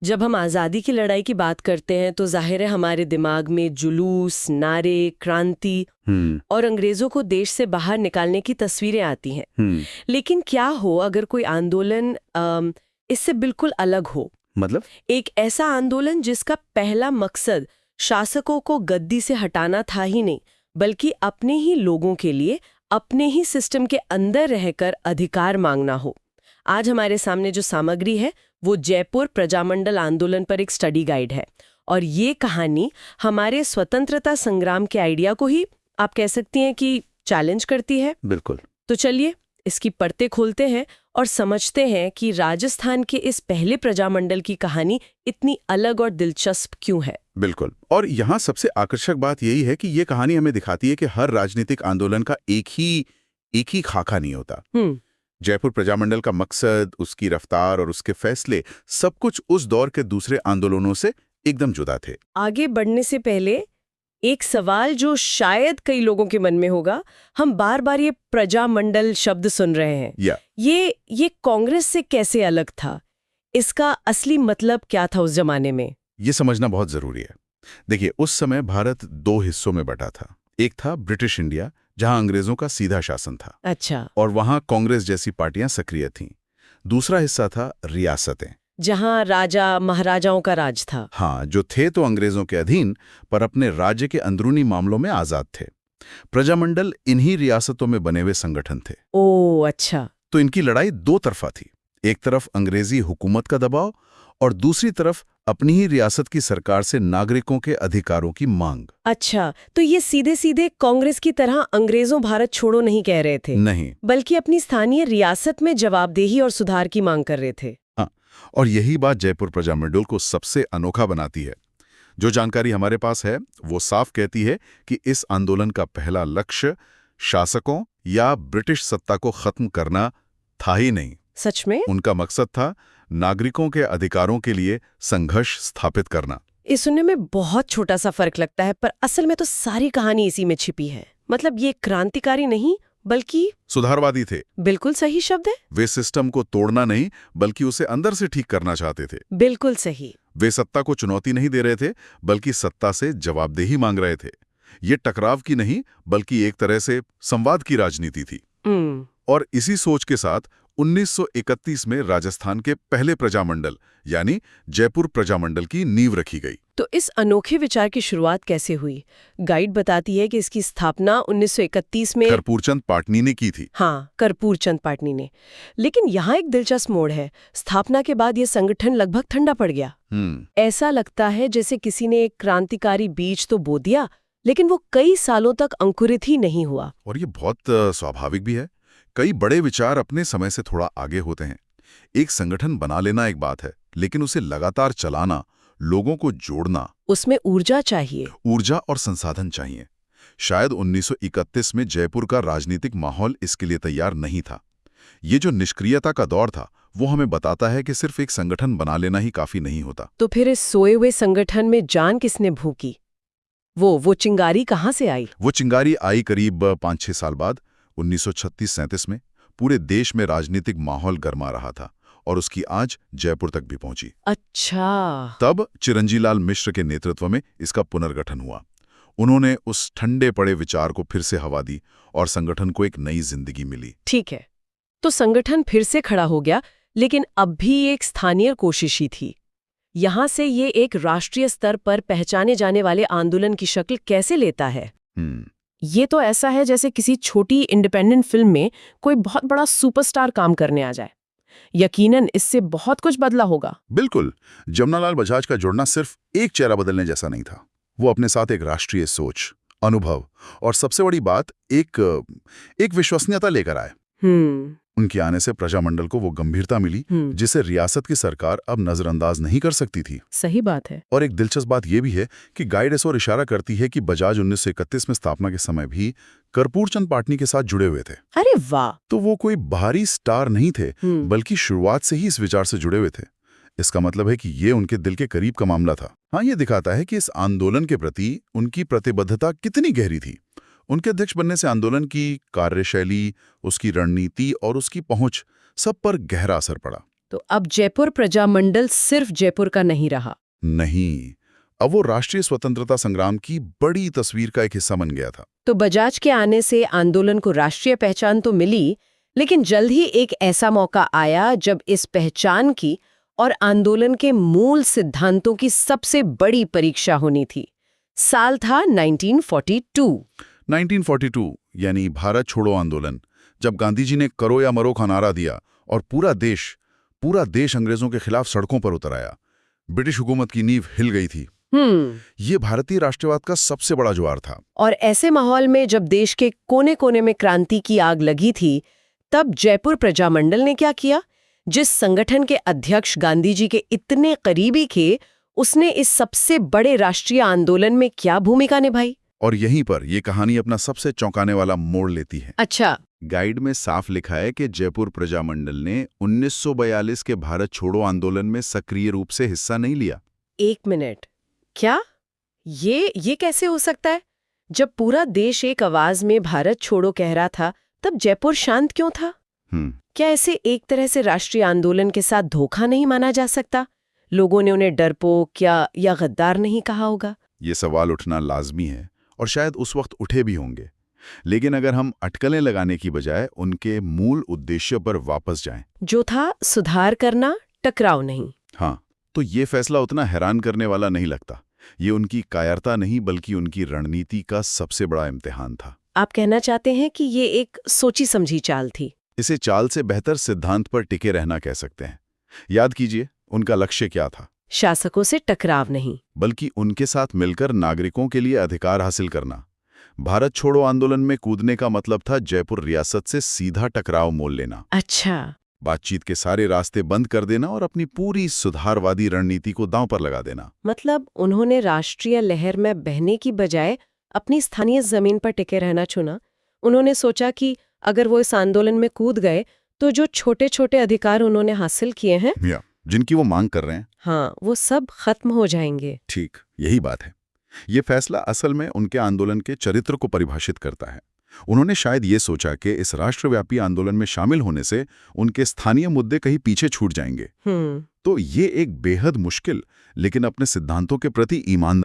जब हम आज़ादी की लड़ाई की बात करते हैं तो जाहिर है हमारे दिमाग में जुलूस, नारे, क्रांति और अंग्रेजों को देश से बाहर निकालने की तस्वीरें आती हैं। लेकिन क्या हो अगर कोई आंदोलन इससे बिल्कुल अलग हो? मतलब? एक ऐसा आंदोलन जिसका पहला मकसद शासकों को गद्दी से हटाना था ही नहीं, बल्कि अपने ही लोगों के लिए अपने ही सिस्टम के अंदर रहकर अधिकार मांगना हो। आज हमारे सामने जो सामग्री है वो जयपुर प्रजामंडल आंदोलन पर एक स्टडी गाइड है, और ये कहानी हमारे स्वतंत्रता संग्राम के आइडिया को ही आप कह सकती हैं कि चैलेंज करती है। बिल्कुल। तो चलिए इसकी परतें खोलते हैं और समझते हैं कि राजस्थान के इस पहले प्रजामंडल की कहानी इतनी अलग और दिलचस्प क्यों है। बिल्कुल। और यहाँ सबसे आकर्षक बात यही है कि ये कहानी हमें दिखाती है कि हर राजनीतिक आंदोलन का एक ही खाका नहीं होता। जयपुर प्रजामंडल का मकसद, उसकी रफ्तार और उसके फैसले सब कुछ उस दौर के दूसरे आंदोलनों से एकदम जुदा थे। आगे बढ़ने से पहले एक सवाल जो शायद कई लोगों के मन में होगा, हम बार बार ये प्रजामंडल शब्द सुन रहे हैं। ये कांग्रेस से कैसे अलग था? इसका असली मतलब क्या था उस जमाने में? ये समझना बहुत जरूरी है। देखिए, उस समय भारत दो हिस्सों में बटा था। एक था ब्रिटिश इंडिया, जहां अंग्रेजों का सीधा शासन था। अच्छा। और वहां कांग्रेस जैसी पार्टियां सक्रिय थीं। दूसरा हिस्सा था रियासतें, जहां राजा महाराजाओं का राज था। हाँ, जो थे तो अंग्रेजों के अधीन, पर अपने राज्य के अंदरूनी मामलों में आजाद थे। प्रजामंडल इन्हीं रियासतों में बने हुए संगठन थे। ओह अच्छा। तो इनकी लड़ाई दो तरफा थी। एक तरफ अंग्रेजी हुकूमत का दबाव और दूसरी तरफ अपनी ही रियासत की सरकार से नागरिकों के अधिकारों की मांग। अच्छा, तो ये सीधे सीधे कांग्रेस की तरह अंग्रेजों भारत छोड़ो नहीं कह रहे थे। नहीं, बल्कि अपनी स्थानीय रियासत में जवाबदेही और सुधार की मांग कर रहे थे। हाँ, और यही बात जयपुर प्रजामंडल को सबसे अनोखा बनाती है। जो जानकारी हमारे पास है वो साफ कहती है कि इस आंदोलन का पहला लक्ष्य शासकों या ब्रिटिश सत्ता को खत्म करना था ही नहीं। सच में? उनका मकसद था नागरिकों के अधिकारों के लिए संघर्ष स्थापित करना। इस सुनने में बहुत छोटा सा फर्क लगता है, पर असल में तो सारी कहानी इसी में छिपी है। मतलब ये क्रांतिकारी नहीं बल्कि सुधारवादी थे। बिल्कुल सही शब्द है। वे सिस्टम को तोड़ना नहीं बल्कि उसे अंदर से ठीक करना चाहते थे। बिल्कुल सही। वे सत्ता को चुनौती नहीं दे रहे थे, बल्कि सत्ता से जवाबदेही मांग रहे थे। ये टकराव की नहीं बल्कि एक तरह से संवाद की राजनीति थी। और इसी सोच के साथ 1931 में राजस्थान के पहले प्रजामंडल यानी जयपुर प्रजामंडल की नींव रखी गई। तो इस अनोखे विचार की शुरुआत कैसे हुई? गाइड बताती है कि इसकी स्थापना 1931 में कर्पूरचंद पाटनी ने की थी। हाँ, कर्पूरचंद पाटनी ने। लेकिन यहाँ एक दिलचस्प मोड़ है। स्थापना के बाद ये संगठन लगभग ठंडा पड़ गया। ऐसा लगता है जैसे किसी ने एक क्रांतिकारी बीज तो बो दिया, लेकिन वो कई सालों तक अंकुरित ही नहीं हुआ। और ये बहुत स्वाभाविक भी है। कई बड़े विचार अपने समय से थोड़ा आगे होते हैं। एक संगठन बना लेना एक बात है, लेकिन उसे लगातार चलाना, लोगों को जोड़ना, उसमें ऊर्जा चाहिए। ऊर्जा और संसाधन चाहिए। शायद 1931 में जयपुर का राजनीतिक माहौल इसके लिए तैयार नहीं था। ये जो निष्क्रियता का दौर था वो हमें बताता है कि सिर्फ एक संगठन बना लेना ही काफी नहीं होता। तो फिर इस सोए हुए संगठन में जान किसने फूंकी? वो चिंगारी कहाँ से आई? वो चिंगारी आई करीब 5-6 साल बाद, 1936-37 में। पूरे देश में राजनीतिक माहौल गर्मा रहा था और उसकी आंच जयपुर तक भी पहुंची। अच्छा। तब चिरंजीलाल मिश्र के नेतृत्व में इसका पुनर्गठन हुआ। उन्होंने उस ठंडे पड़े विचार को फिर से हवा दी और संगठन को एक नई जिंदगी मिली। ठीक है, तो संगठन फिर से खड़ा हो गया, लेकिन अब भी एक स्थानीय कोशिश ही थी। यहाँ से ये एक राष्ट्रीय स्तर पर पहचाने जाने वाले आंदोलन की शक्ल कैसे लेता है? ये तो ऐसा है जैसे किसी छोटी इंडिपेंडेंट फिल्म में कोई बहुत बड़ा सुपरस्टार काम करने आ जाए। यकीनन इससे बहुत कुछ बदला होगा। बिल्कुल। जमनालाल बजाज का जुड़ना सिर्फ एक चेहरा बदलने जैसा नहीं था। वो अपने साथ एक राष्ट्रीय सोच, अनुभव और सबसे बड़ी बात एक विश्वसनीयता लेकर आए। उनके आने से प्रजामंडल को वो गंभीरता मिली जिसे रियासत की सरकार अब नजरअंदाज नहीं कर सकती थी। सही बात है। और एक दिलचस्प बात यह भी है कि गाइड इस ओर इशारा करती है कि बजाज 1931 में स्थापना के समय भी कर्पूरचंद पाटनी के साथ जुड़े हुए थे। अरे वाह! तो वो कोई बाहरी स्टार नहीं थे, बल्कि शुरुआत से ही इस विचार से जुड़े हुए थे। इसका मतलब है कि ये उनके दिल के करीब का मामला था। हाँ, ये दिखाता है कि इस आंदोलन के प्रति उनकी प्रतिबद्धता कितनी गहरी थी। उनके अध्यक्ष बनने से आंदोलन की कार्यशैली, उसकी रणनीति और उसकी पहुंच सब पर गहरा असर पड़ा। तो अब जयपुर प्रजामंडल सिर्फ जयपुर का नहीं रहा। नहीं, अब वो राष्ट्रीय स्वतंत्रता संग्राम की बड़ी तस्वीर का एक हिस्सा बन गया था। तो बजाज के आने से आंदोलन को राष्ट्रीय पहचान तो मिली, लेकिन जल्द ही एक ऐसा मौका आया जब इस पहचान की और आंदोलन के मूल सिद्धांतों की सबसे बड़ी परीक्षा होनी थी। साल था 1942। 1942 यानी भारत छोड़ो आंदोलन, जब गांधी जी ने करो या मरो का नारा दिया और पूरा देश अंग्रेजों के खिलाफ सड़कों पर उतर आया। ब्रिटिश हुकूमत की नींव हिल गई थी। ये भारतीय राष्ट्रवाद का सबसे बड़ा ज्वार था। और ऐसे माहौल में जब देश के कोने-कोने में क्रांति की आग लगी थी, तब जयपुर प्रजामंडल ने क्या किया? जिस संगठन के अध्यक्ष गांधी जी के इतने करीबी थे, उसने इस सबसे बड़े राष्ट्रीय आंदोलन में क्या भूमिका निभाई? और यहीं पर ये कहानी अपना सबसे चौंकाने वाला मोड़ लेती है। अच्छा। गाइड में साफ लिखा है कि जयपुर प्रजामंडल ने 1942 के भारत छोड़ो आंदोलन में सक्रिय रूप से हिस्सा नहीं लिया। एक मिनट, क्या? ये कैसे हो सकता है? जब पूरा देश एक आवाज में भारत छोड़ो कह रहा था, तब जयपुर शांत क्यों था? क्या ऐसे एक तरह से राष्ट्रीय आंदोलन के साथ धोखा नहीं माना जा सकता? लोगों ने उन्हें डरपोक या गद्दार नहीं कहा होगा? ये सवाल उठना लाजमी है और शायद उस वक्त उठे भी होंगे। लेकिन अगर हम अटकलें लगाने की बजाय उनके मूल उद्देश्य पर वापस जाएं, जो था सुधार करना, टकराव नहीं। हाँ, तो ये फैसला उतना हैरान करने वाला नहीं लगता। ये उनकी कायरता नहीं बल्कि उनकी रणनीति का सबसे बड़ा इम्तिहान था। आप कहना चाहते हैं कि ये एक सोची समझी चाल थी? इसे चाल से बेहतर सिद्धांत पर टिके रहना कह सकते हैं। याद कीजिए, उनका लक्ष्य क्या था? शासकों से टकराव नहीं, बल्कि उनके साथ मिलकर नागरिकों के लिए अधिकार हासिल करना। भारत छोड़ो आंदोलन में कूदने का मतलब था जयपुर रियासत से सीधा टकराव मोल लेना। अच्छा। बातचीत के सारे रास्ते बंद कर देना और अपनी पूरी सुधारवादी रणनीति को दांव पर लगा देना। मतलब उन्होंने राष्ट्रीय लहर में बहने की बजाय अपनी स्थानीय जमीन पर टिके रहना चुना। उन्होंने सोचा कि अगर वो इस आंदोलन में कूद गए तो जो छोटे छोटे अधिकार उन्होंने हासिल किए हैं, जिनकी वो मांग कर रहे हैं, हाँ, वो सब खत्म हो जाएंगे। ठीक यही बात है। ये फैसला असल में उनके आंदोलन के चरित्र को परिभाषित करता है। उन्होंने शायद ये सोचा कि इस राष्ट्रव्यापी आंदोलन में शामिल होने से उनके स्थानीय मुद्दे कहीं पीछे छूट जाएंगे। तो ये एक बेहद मुश्किल लेकिन अपने सिद्धांतों के प्रति ईमानदार